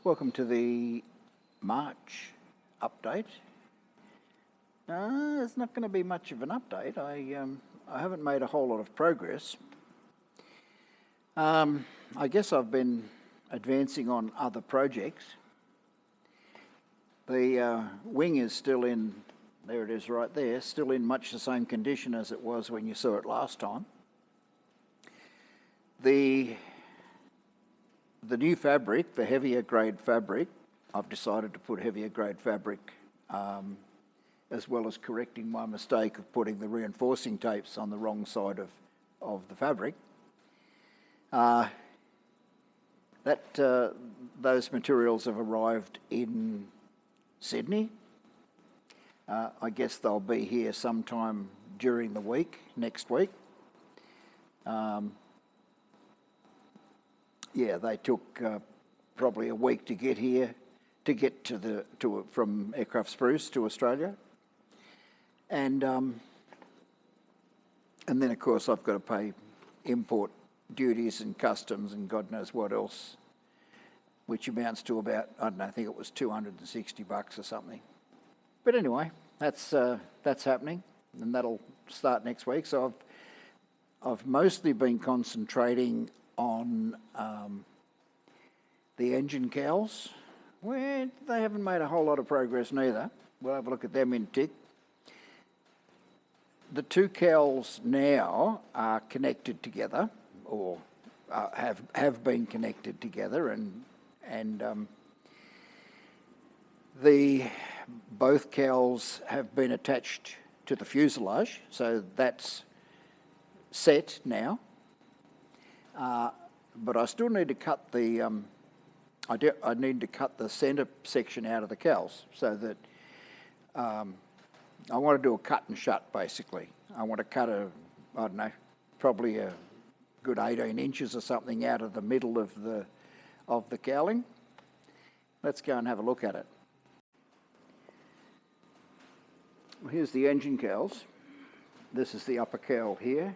Welcome to the March update. It's not going to be much of an update. I haven't made a whole lot of progress. I guess I've been advancing on other projects. The wing is still in, there it is right there, still in much the same condition as it was when you saw it last time. The new fabric, the heavier grade fabric, I've decided to put heavier grade fabric as well as correcting my mistake of putting the reinforcing tapes on the wrong side of the fabric. Those materials have arrived in Sydney. I guess they'll be here sometime during the week, next week. Yeah, they took probably a week to get here, to get from Aircraft Spruce to Australia, and then of course I've got to pay import duties and customs and God knows what else, which amounts to about, I don't know, I think it was $260 or something. But anyway, that's happening, and that'll start next week. So I've mostly been concentrating on the engine cowls, where they haven't made a whole lot of progress neither. We'll have a look at them in a tick. The two cowls now are connected together, or have been connected together, and both cowls have been attached to the fuselage, so that's set now. But I still need to cut the I need to cut the centre section out of the cowls, so that I want to do a cut and shut basically. I want to cut I don't know, probably a good 18 inches or something out of the middle of the cowling. Let's go and have a look at it. Well, here's the engine cowls. This is the upper cowl here,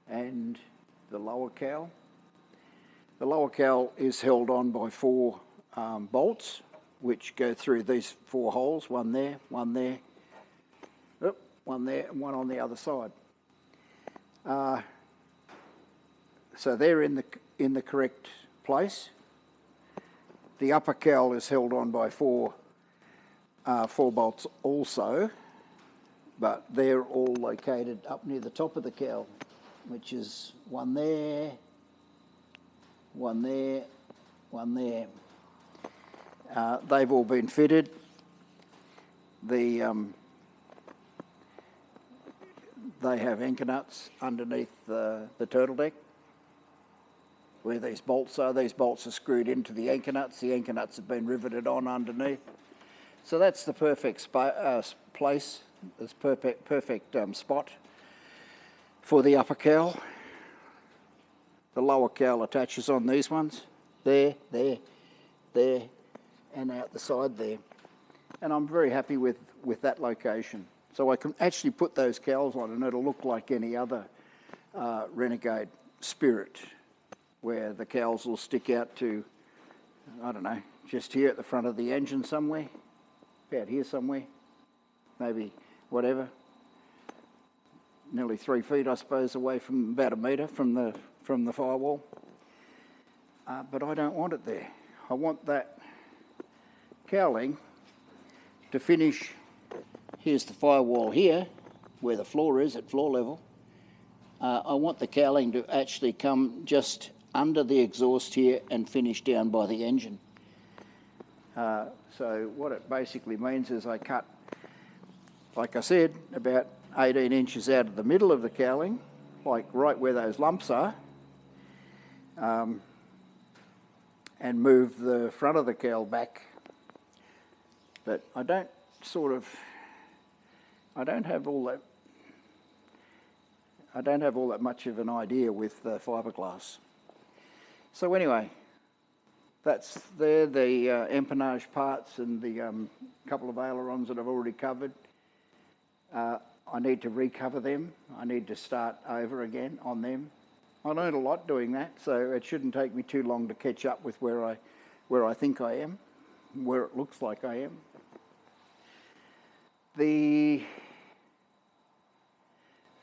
and the lower cowl. The lower cowl is held on by four bolts, which go through these four holes, one there, one there, one there, and one on the other side. So they're in the correct place. The upper cowl is held on by four bolts also, but they're all located up near the top of the cowl, which is one there, one there, one there. They've all been fitted. They have anchor nuts underneath the turtle deck where these bolts are. These bolts are screwed into the anchor nuts. The anchor nuts have been riveted on underneath. So that's the perfect place, this perfect spot for the upper cowl. The lower cowl attaches on these ones, there, there, there, and out the side there. And I'm very happy with that location. So I can actually put those cowls on and it'll look like any other Renegade Spirit, where the cowls will stick out to, I don't know, just here at the front of the engine somewhere, about here somewhere, maybe whatever, nearly 3 feet, I suppose, away from about a metre from the firewall. But I don't want it there. I want that cowling to finish. Here's the firewall here, where the floor is at floor level. I want the cowling to actually come just under the exhaust here and finish down by the engine. So what it basically means is I cut, like I said, about 18 inches out of the middle of the cowling, like right where those lumps are, and move the front of the cowl back. But I don't have all that much of an idea with the fiberglass. So anyway, that's there, the empennage parts and the couple of ailerons that I've already covered. I need to recover them. I need to start over again on them. I learned a lot doing that, so it shouldn't take me too long to catch up with where where I think I am, where it looks like I am.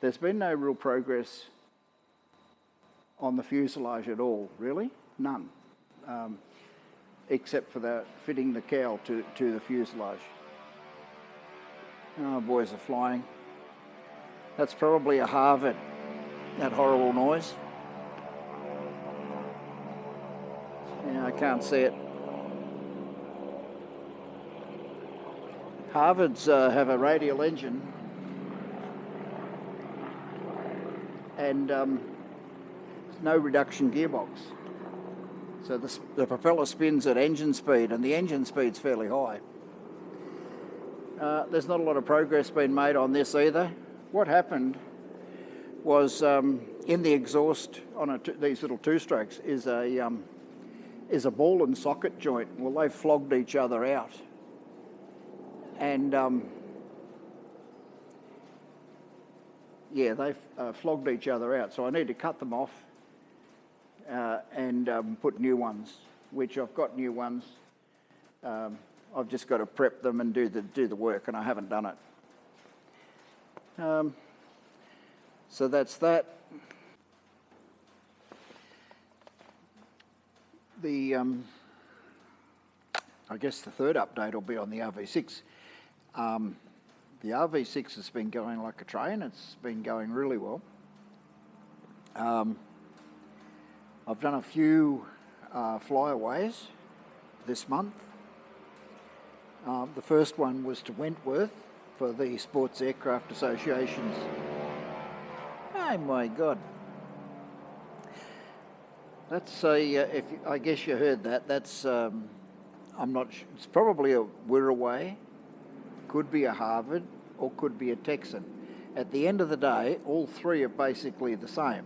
There's been no real progress on the fuselage at all, really, none, except for fitting the cowl to the fuselage. Oh, boys are flying. That's probably a Harvard, that horrible noise. Yeah, I can't see it. Harvards have a radial engine and no reduction gearbox. So the propeller spins at engine speed, and the engine speed's fairly high. There's not a lot of progress been made on this either. What happened was in the exhaust on these little two-strokes is a ball and socket joint. Well, they flogged each other out, and they flogged each other out. So I need to cut them off and put new ones, which I've got new ones. I've just got to prep them and do the work, and I haven't done it. So that's that. I guess the third update will be on the RV6. The RV6 has been going like a train. It's been going really well. I've done a few flyaways this month. The first one was to Wentworth for the Sports Aircraft Association's. Oh my God. That's I guess you heard that. That's I'm not sure. It's probably a Wirraway, could be a Harvard, or could be a Texan. At the end of the day, all three are basically the same.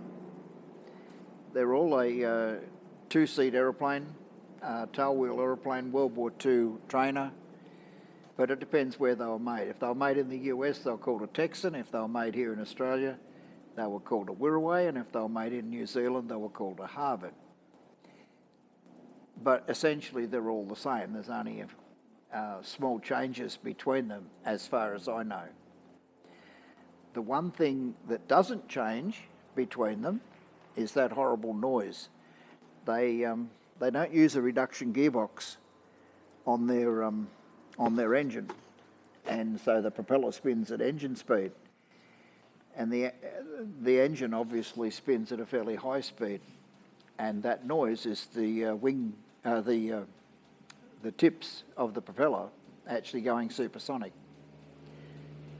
They're all a two-seat aeroplane, tailwheel aeroplane, World War II trainer, but it depends where they were made. If they were made in the US, they were called a Texan. If they were made here in Australia, they were called a Wirraway, and if they were made in New Zealand, they were called a Harvard. But essentially, they're all the same. There's only small changes between them, as far as I know. The one thing that doesn't change between them is that horrible noise. They don't use a reduction gearbox on their engine, and so the propeller spins at engine speed, and the engine obviously spins at a fairly high speed, and that noise is the the tips of the propeller actually going supersonic.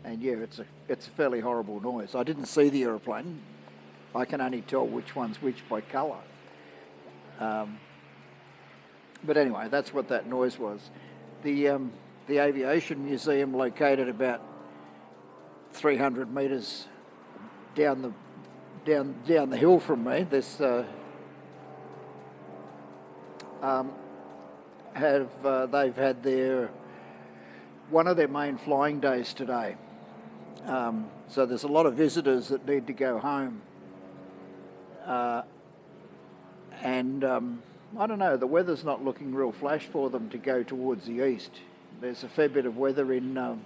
And yeah, it's a fairly horrible noise. I didn't see the aeroplane. I can only tell which one's which by colour. But anyway, that's what that noise was. The Aviation Museum, located about 300 metres down the hill from me, this they've had one of their main flying days today. So there's a lot of visitors that need to go home. I don't know, the weather's not looking real flash for them to go towards the east. There's a fair bit of weather in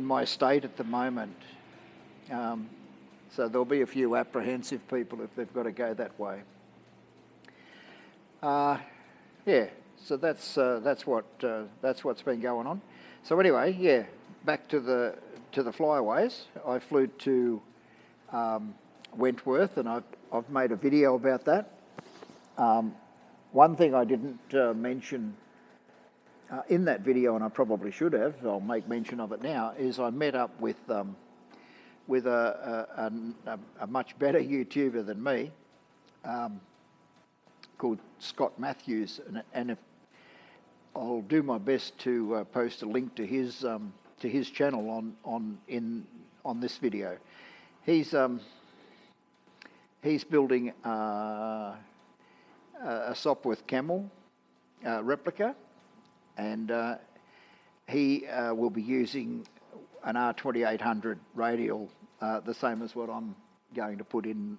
my state at the moment. So there'll be a few apprehensive people if they've got to go that way. So that's what's been going on. So anyway, back to the flyaways. I flew to Wentworth, and I've made a video about that. One thing I didn't mention in that video, and I probably should have, I'll make mention of it now, is I met up with a much better YouTuber than me, called Scott Matthews, and if I'll do my best to post a link to his channel on this video. He's building a Sopwith Camel replica, and he will be using an R2800 radial, the same as what I'm going to put in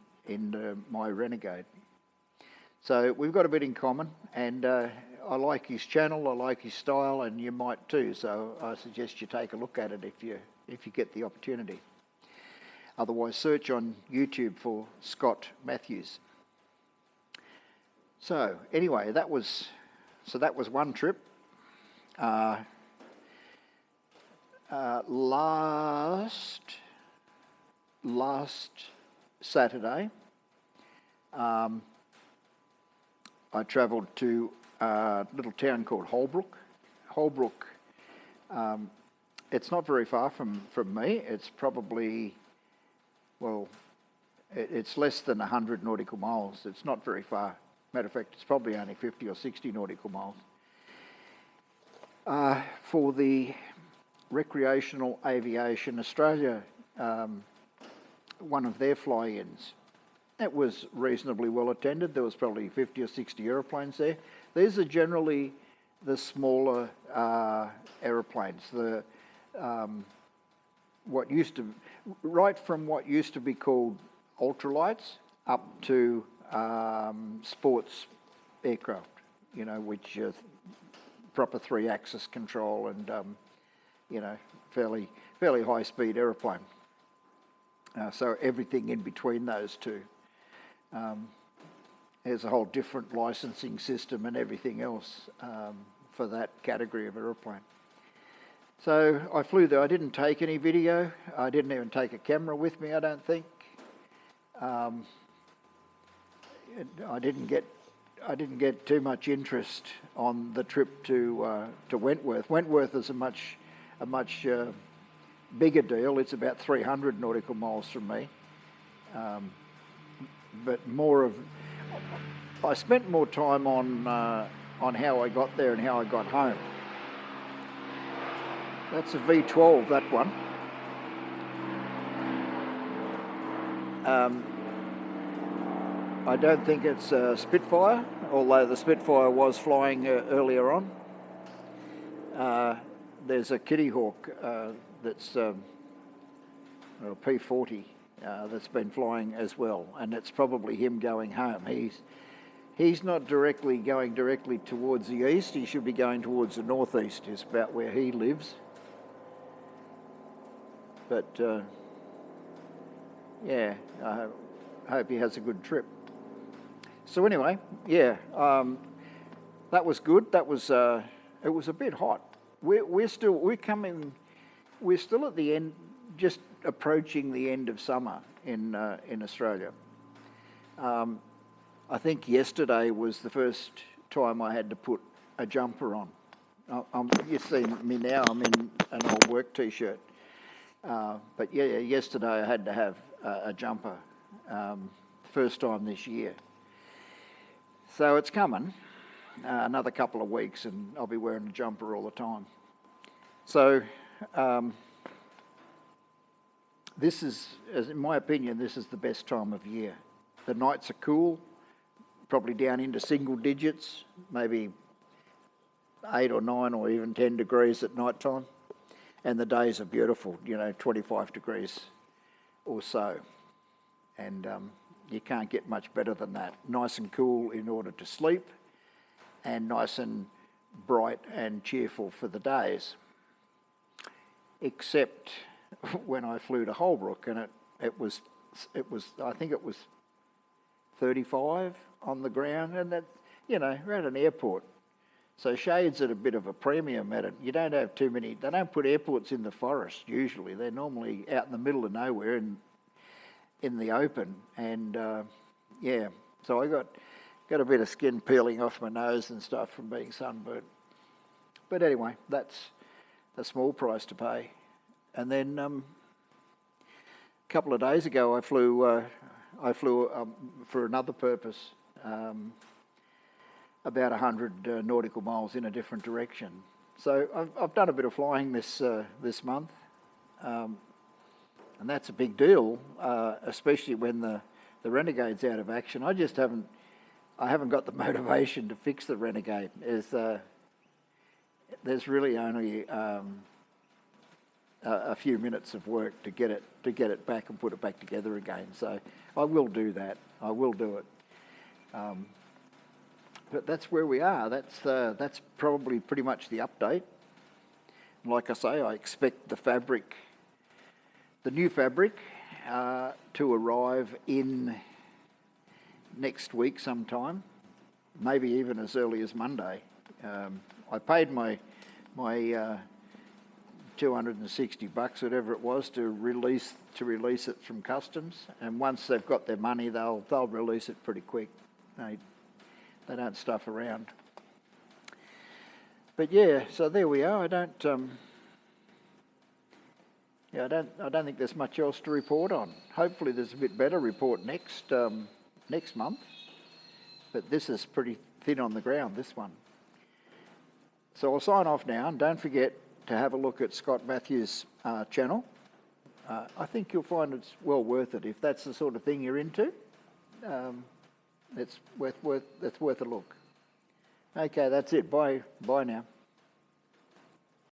my Renegade. So we've got a bit in common, and I like his channel, I like his style, and you might too. So I suggest you take a look at it if you get the opportunity. Otherwise, search on YouTube for Scott Matthews. So anyway, that was one trip. Last Saturday, I travelled to a little town called Holbrook. Holbrook, it's not very far from me. It's probably, it's less than 100 nautical miles. It's not very far. Matter of fact, it's probably only 50 or 60 nautical miles. For the Recreational Aviation Australia, one of their fly-ins. It was reasonably well attended. There was probably 50 or 60 aeroplanes there. These are generally the smaller aeroplanes. Right from what used to be called ultralights up to sports aircraft, which are proper 3-axis control and fairly high-speed aeroplane. So everything in between those two. There's a whole different licensing system and everything else for that category of aeroplane. So I flew there. I didn't take any video. I didn't even take a camera with me, I don't think. I didn't get too much interest on the trip to Wentworth. Wentworth is a much bigger deal. It's about 300 nautical miles from me. But I spent more time on how I got there and how I got home. That's a V12, that one. I don't think it's a Spitfire, although the Spitfire was flying earlier on. There's a Kitty Hawk that's a P40 that's been flying as well, and it's probably him going home. He's not going directly towards the east. He should be going towards the northeast, is about where he lives. But I hope he has a good trip. So anyway, that was good. That was it was a bit hot. We're still at the end, just approaching the end of summer in Australia. I think yesterday was the first time I had to put a jumper on. You see me now, I'm in an old work t-shirt. But yesterday I had to have a jumper, first time this year. So it's coming, another couple of weeks, and I'll be wearing a jumper all the time. So this is, in my opinion, this is the best time of year. The nights are cool, probably down into single digits, maybe 8 or 9 or even 10 degrees at night time. And the days are beautiful, 25 degrees or so. And you can't get much better than that. Nice and cool in order to sleep, and nice and bright and cheerful for the days. Except when I flew to Holbrook, and it was I think it was 35 on the ground, and that, we're at an airport. So shades at a bit of a premium at it. You don't have too many. They don't put airports in the forest usually. They're normally out in the middle of nowhere in the open. And so I got a bit of skin peeling off my nose and stuff from being sunburnt. But anyway, that's a small price to pay. And then a couple of days ago, I flew for another purpose. About 100 nautical miles in a different direction. So I've done a bit of flying this month, and that's a big deal, especially when the Renegade's out of action. I haven't got the motivation to fix the Renegade. There's really only a few minutes of work to get it back and put it back together again. So I will do that. I will do it. But that's where we are. That's probably pretty much the update. Like I say, I expect the new fabric, to arrive in next week sometime, maybe even as early as Monday. I paid my $260, whatever it was, to release it from customs, and once they've got their money, they'll release it pretty quick. They don't stuff around. But yeah, so there we are. I don't think there's much else to report on. Hopefully, there's a bit better report next month. But this is pretty thin on the ground, this one. So I'll sign off now, and don't forget to have a look at Scott Matthews' channel. I think you'll find it's well worth it if that's the sort of thing you're into. It's worth a look. Okay, that's it. Bye now.